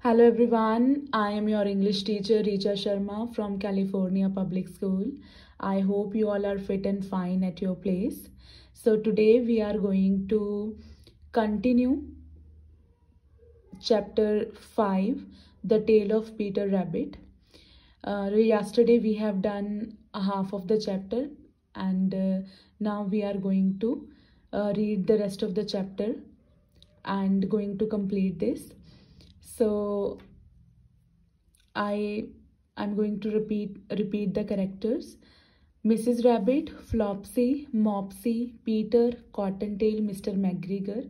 Hello everyone, I am your English teacher Richa Sharma from California Public School. I hope you all are fit and fine at your place. So today we are going to continue chapter 5, The Tale of Peter Rabbit. Yesterday we have done a half of the chapter and now we are going to read the rest of the chapter and going to complete this. So I'm going to repeat the characters. Mrs. Rabbit, Flopsy, Mopsy, Peter, Cottontail, Mr. McGregor.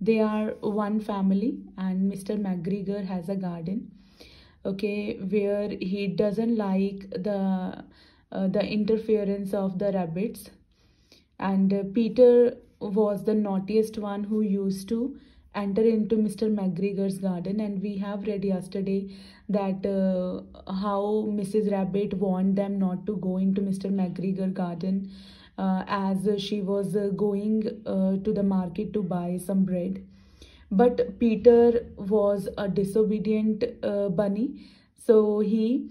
They are one family and Mr. McGregor has a garden, okay, where he doesn't like the interference of the rabbits. And Peter was the naughtiest one who used to enter into Mr. McGregor's garden, and we have read yesterday that how Mrs. Rabbit warned them not to go into Mr. McGregor garden as she was going to the market to buy some bread. But Peter was a disobedient bunny, so he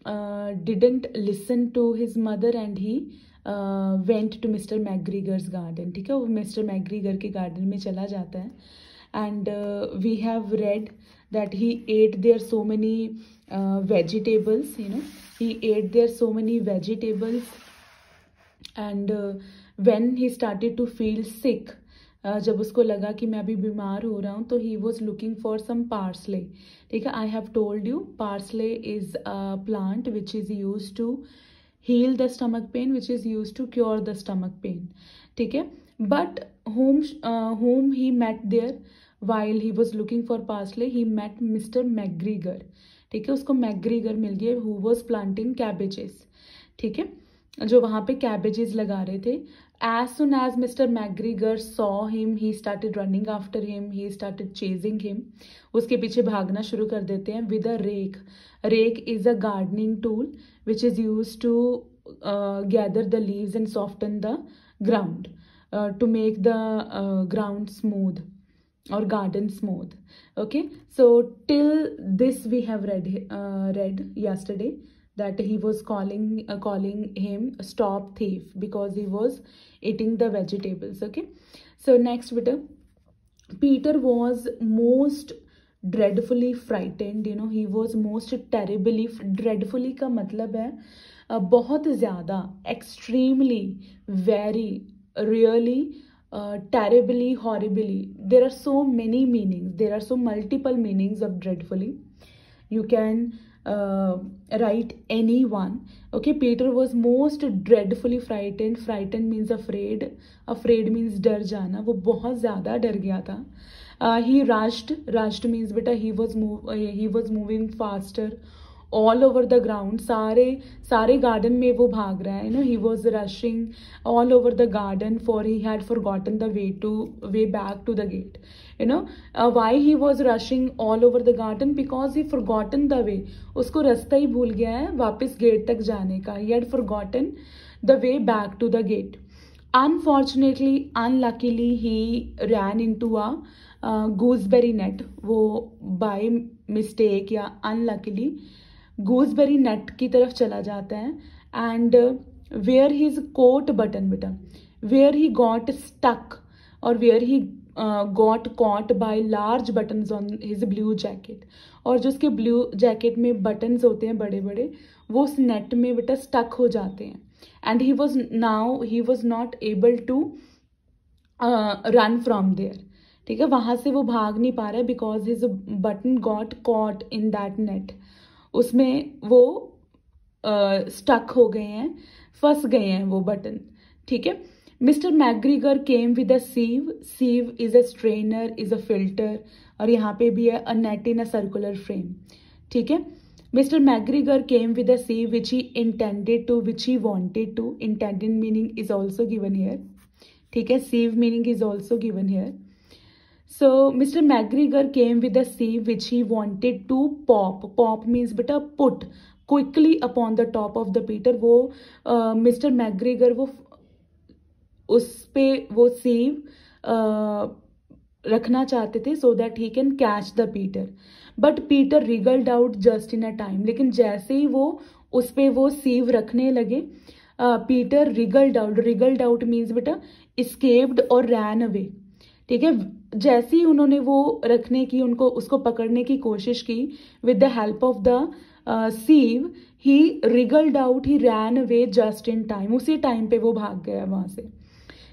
didn't listen to his mother and he went to Mr. McGregor's garden. ठीक है, वो Mr. McGregor के garden में चला जाता है. And we have read that he ate there so many vegetables, he ate there so many vegetables. And when he started to feel sick, जब उसको लगा कि मैं अभी बीमार हो रहा हूँ, तो he was looking for some parsley. ठीक है, I have told you parsley is a plant which is used to heal the stomach pain, which is used to cure the stomach pain. ठीक है, but whom he met there while he was looking for parsley, he met Mr. McGregor. ठीक है, उसको McGregor मिल गया who was planting cabbages. ठीक है, जो वहाँ पे cabbages लगा रहे थे. As soon as Mr. McGregor saw him, he started running after him, he started chasing him. उसके पीछे भागना शुरू कर देते हैं with a rake. Rake is a gardening tool which is used to gather the leaves and soften the ground to make the ground smooth or garden smooth. Okay, so till this we have read yesterday that he was calling him stop thief because he was eating the vegetables. Okay, so next beta, Peter was most dreadfully frightened. He was most terribly. Dreadfully का मतलब है बहुत ज़्यादा, extremely, very, really, terribly, horribly. There are so many meanings. There are so multiple meanings of dreadfully. You can write any one. Okay, Peter was most dreadfully frightened. Frightened means afraid. Afraid means डर जाना. वो बहुत ज़्यादा डर गया था. He rushed. Rushed means बेटा he was moving faster all over the ground. सारे garden में वो भाग रहा है. He was rushing all over the garden for he had forgotten the way back to the gate. Why he was rushing all over the garden? Because he forgotten the way. उसको रास्ता ही भूल गया है वापस गेट तक जाने का. He had forgotten the way back to the gate. Unfortunately, unluckily, he ran into a gooseberry net. वो by mistake या unluckily gooseberry net की तरफ चला जाता है. And where his coat button बेटा, where he got stuck or where he got caught by large buttons on his blue jacket. और जो उसके blue jacket में buttons होते हैं बड़े बड़े, वो उस net में बेटा stuck हो जाते हैं. And he was not able to run from there. ठीक है, वहाँ से वो भाग नहीं पा रहा है because his button got caught in that net. उसमें वो stuck हो गए हैं, फंस गए हैं वो बटन. ठीक है, Mr. McGregor came with a sieve. Sieve is a strainer, is a filter. और यहाँ पे भी है a net in a circular frame. ठीक है, Mr. McGregor came with a sieve which he intended to, which he wanted to. Intended meaning is also given here. ठीक है, sieve meaning is also given here. So Mr. McGregor came with a sieve which he wanted to pop. Pop means beta put quickly upon the top of the Peter. वो Mr. McGregor वो उस पे वो sieve रखना चाहते थे so that he can catch the Peter, but Peter रिगल्ड out just in a time. लेकिन जैसे ही वो उस पर वो सीव रखने लगे, पीटर रिगल्ड आउट मीन्स बेटा इस्केप्ड और रैन अवे। ठीक है, जैसे ही उन्होंने वो रखने की उनको उसको पकड़ने की कोशिश की with the help of the sieve, he wriggled out, he ran away just in time, उसी टाइम पे वो भाग गया वहां से।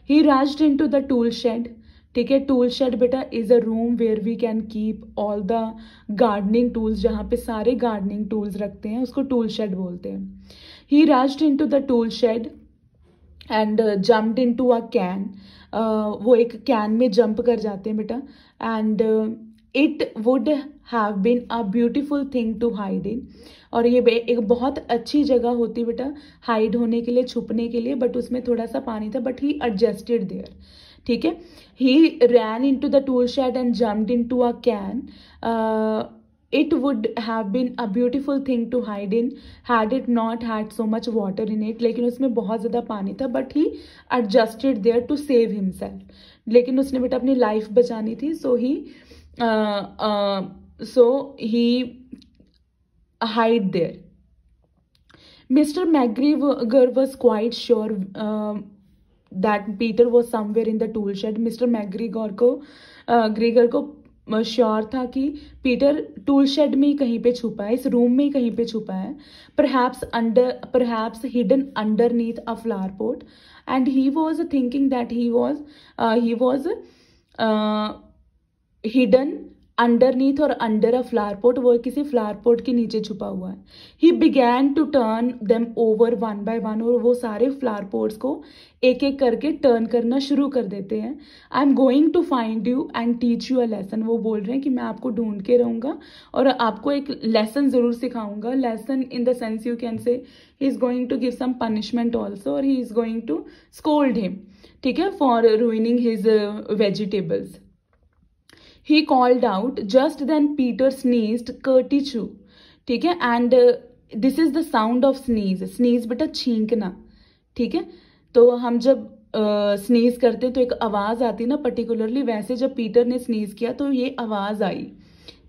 He rushed into the tool shed. ठीक है, टूल शेड बेटा is a room where we can keep all the gardening tools, जहाँ पे सारे गार्डनिंग टूल्स रखते हैं उसको टूल शेड बोलते हैं। He rushed into the tool shed and jumped into a can. वो एक कैन में जंप कर जाते हैं बेटा। And it would have been a beautiful thing to hide in, और ये एक बहुत अच्छी जगह होती बेटा हाइड होने के लिए, छुपने के लिए, बट उसमें थोड़ा सा पानी था, बट ही एडजस्टेड देयर। ठीक है, he ran in to the tool shed and jumped in to a can. It would have been a beautiful thing to hide in had it not had so much water in it। लेकिन उसमें बहुत ज़्यादा पानी था, but he adjusted there to save himself। लेकिन उसने बेटा अपनी लाइफ बचानी थी, so he hide there। Mr. McGregor was quite sure that Peter was somewhere in the tool shed। Mr. McGregor को श्योर था कि पीटर टूल शेड में ही कहीं पे छुपा है, इस रूम में ही कहीं पे छुपा है। perhaps hidden underneath a flower pot, and he was thinking that he was hidden underneath और अंडर अ फ्लावर पोट, वो किसी फ्लावर पोट के नीचे छुपा हुआ है। He began to turn them over one by one, और वो सारे फ्लावर पोट्स को एक एक करके टर्न करना शुरू कर देते हैं। I am going to find you and teach you a lesson. वो बोल रहे हैं कि मैं आपको ढूंढ के रहूंगा और आपको एक लेसन जरूर सिखाऊंगा। Lesson in the sense you can say he is going to give some punishment also, और he is going to scold him, ठीक है, for ruining his vegetables। He called out just then Peter sneezed curtichu। ठीक है, and this is the sound of sneeze। sneeze बेटा छींकना। ठीक है, तो हम जब स्नीज करते हैं तो एक आवाज आती है ना पर्टिकुलरली, वैसे जब पीटर ने स्नीज किया तो ये आवाज आई।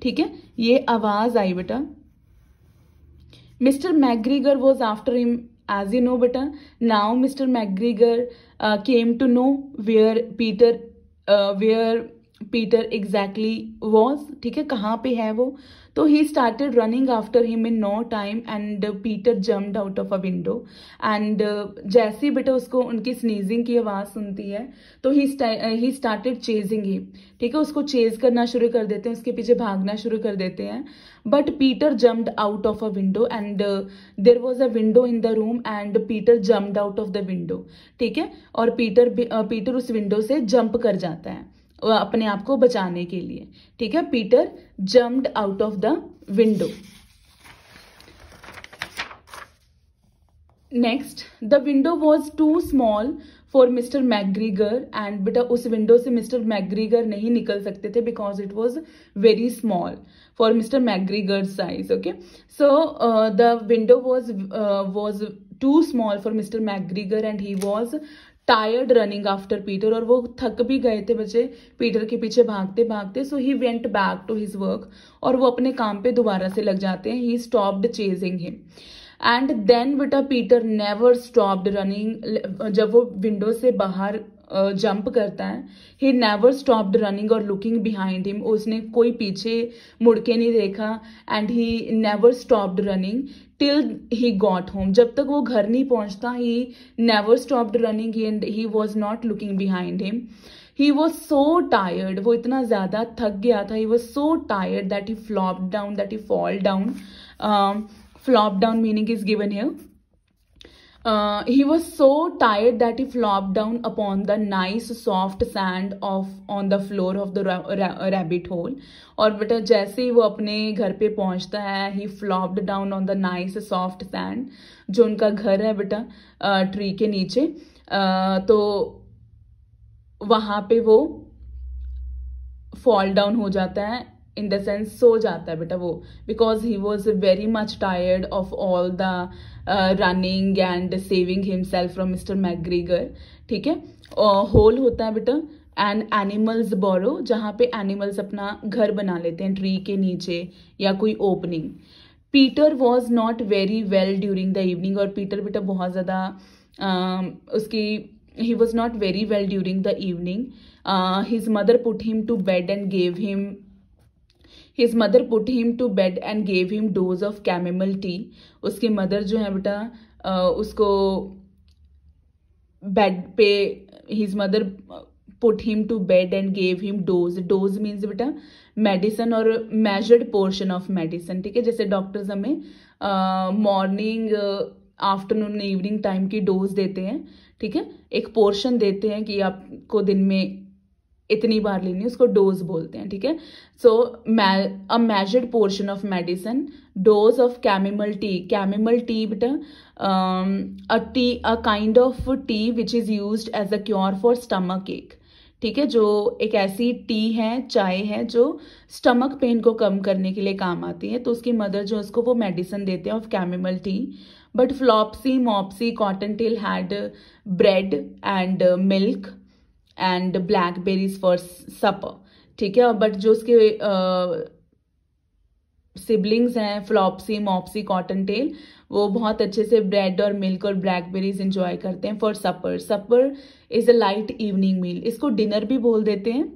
ठीक है, ये आवाज आई बेटा। Mister McGregor was after him as you know बेटा। Now Mister McGregor came to know where Peter exactly was. ठीक है, कहाँ पे है वो। तो he started running after him in no time and Peter jumped out of a window. And जैसे ही बेटा उसको उनकी स्नीजिंग की आवाज सुनती है तो ही स्टार्टेड चेजिंग हिम। ठीक है, उसको चेज करना शुरू कर देते हैं, उसके पीछे भागना शुरू कर देते हैं। But Peter jumped out of a window and there was a window in the room and Peter jumped out of the window. ठीक है, और पीटर उस विंडो से जंप कर जाता है अपने आप को बचाने के लिए। ठीक है, Peter jumped out of the window. Next, the window was too small for mister McGregor and बेटा उस विंडो से मिस्टर मैग्रीगर नहीं निकल सकते थे because it was very small for mister McGregor size. Okay, so the window was too small for mister McGregor and he was tired running after Peter, और वो थक भी गए थे बच्चे पीटर के पीछे भागते भागते। So he went back to his work, और वो अपने काम पे दोबारा से लग जाते हैं। He stopped chasing him and then बेटा पीटर नेवर स्टॉप्ड रनिंग। जब वो विंडो से बाहर जंप करता है, ही नेवर स्टॉप्ड रनिंग और लुकिंग बिहाइंड हिम, उसने कोई पीछे मुड़ के नहीं देखा। And he never stopped running till he got home, जब तक वो घर नहीं पहुंचता। He never stopped running and he was not looking behind him. He was so tired, वो इतना ज्यादा थक गया था। ही was so tired that he flop down, that he fall down. Flop down meaning is given here। He was so tired that he flopped down upon the nice soft sand on the floor of the rabbit hole। और बेटा जैसे ही वो अपने घर पे पहुंचता है, he flopped down on the nice soft sand, जो उनका घर है बेटा ट्री के नीचे। तो वहां पे वो फॉल डाउन हो जाता है, इन द सेंस सो जाता है बेटा वो, because he was very much tired of all the running and saving himself from mister McGregor. ठीक है, होल होता है बेटा एंड एनिमल्स बोरो, जहाँ पे एनिमल्स अपना घर बना लेते हैं ट्री के नीचे या कोई opening. Peter was not very well during the evening, और पीटर बेटा बहुत ज़्यादा उसकी he was not very well during the evening. His mother put him to bed and gave him dose of chamomile tea. उसकी mother जो है बेटा उसको बेड पे, his mother put him to bed and gave him dose means बेटा medicine और measured portion of medicine. ठीक है, जैसे डॉक्टर्स हमें मॉर्निंग आफ्टरनून इवनिंग टाइम की डोज देते हैं. ठीक है, एक पोर्शन देते हैं कि आपको दिन में इतनी बार लेनी है, उसको डोज बोलते हैं. ठीक है, so a measured portion of medicine, dose of camomile tea बेटा a kind of tea which is used as a cure for stomach ache. ठीक है, जो एक ऐसी टी है, चाय है जो स्टमक पेन को कम करने के लिए काम आती है. तो उसकी मदर जो उसको वो मेडिसिन देते हैं of camomile tea. But Flopsy, Mopsy, Cottontail had bread and milk and blackberries for supper. ठीक है, बट जो उसके सिबलिंग्स हैं फ्लॉप्सी, मॉप्सी, कॉटनटेल, वो बहुत अच्छे से ब्रेड और मिल्क और ब्लैकबेरीज एंजॉय करते हैं for supper. Supper is a light evening meal, इसको डिनर भी बोल देते हैं.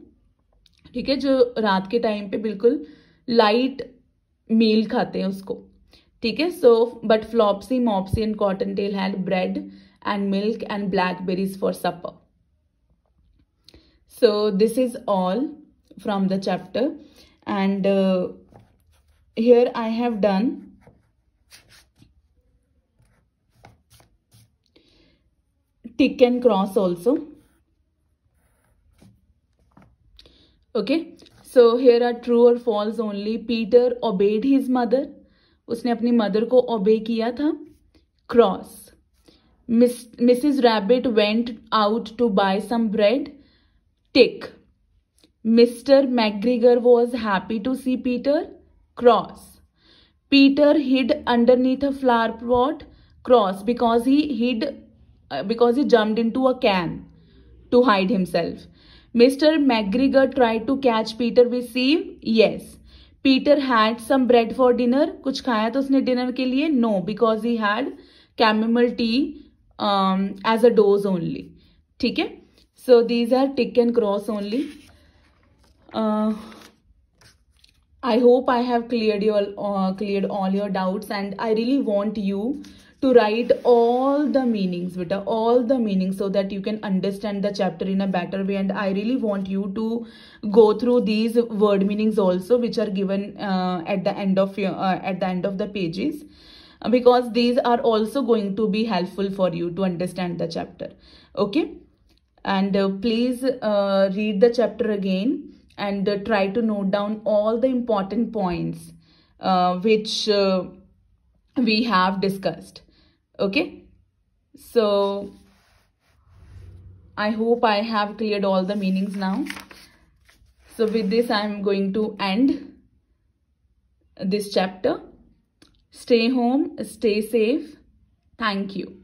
ठीक है, जो रात के टाइम पे बिल्कुल लाइट मील खाते हैं उसको. ठीक है, so but Flopsy, Mopsy and Cottontail had bread and milk and blackberries for supper. So this is all from the chapter, and here I have done tick and cross also. Okay, so here are true or false only. Peter obeyed his mother, उसने अपनी mother को obey किया था. Cross. Mrs. Rabbit went out to buy some bread. Tick. Mr. McGregor was happy to see Peter. Cross. Peter hid underneath a flower pot. Cross, because he jumped into a can to hide himself. Mr. McGregor tried to catch Peter with sieve. Yes. Peter had some bread for dinner. कुछ खाया तो उसने dinner के लिए. No, because he had chamomile tea as a dose only. ठीक है, so these are tick and cross only. I hope I have cleared all your doubts, and I really want you to write all the meanings, beta, all the meanings, so that you can understand the chapter in a better way. And I really want you to go through these word meanings also, which are given at the end of the pages, because these are also going to be helpful for you to understand the chapter. Okay, and please read the chapter again and try to note down all the important points which we have discussed. Okay, so I hope I have cleared all the meanings now. So with this I am going to end this chapter. Stay home, stay safe. Thank you.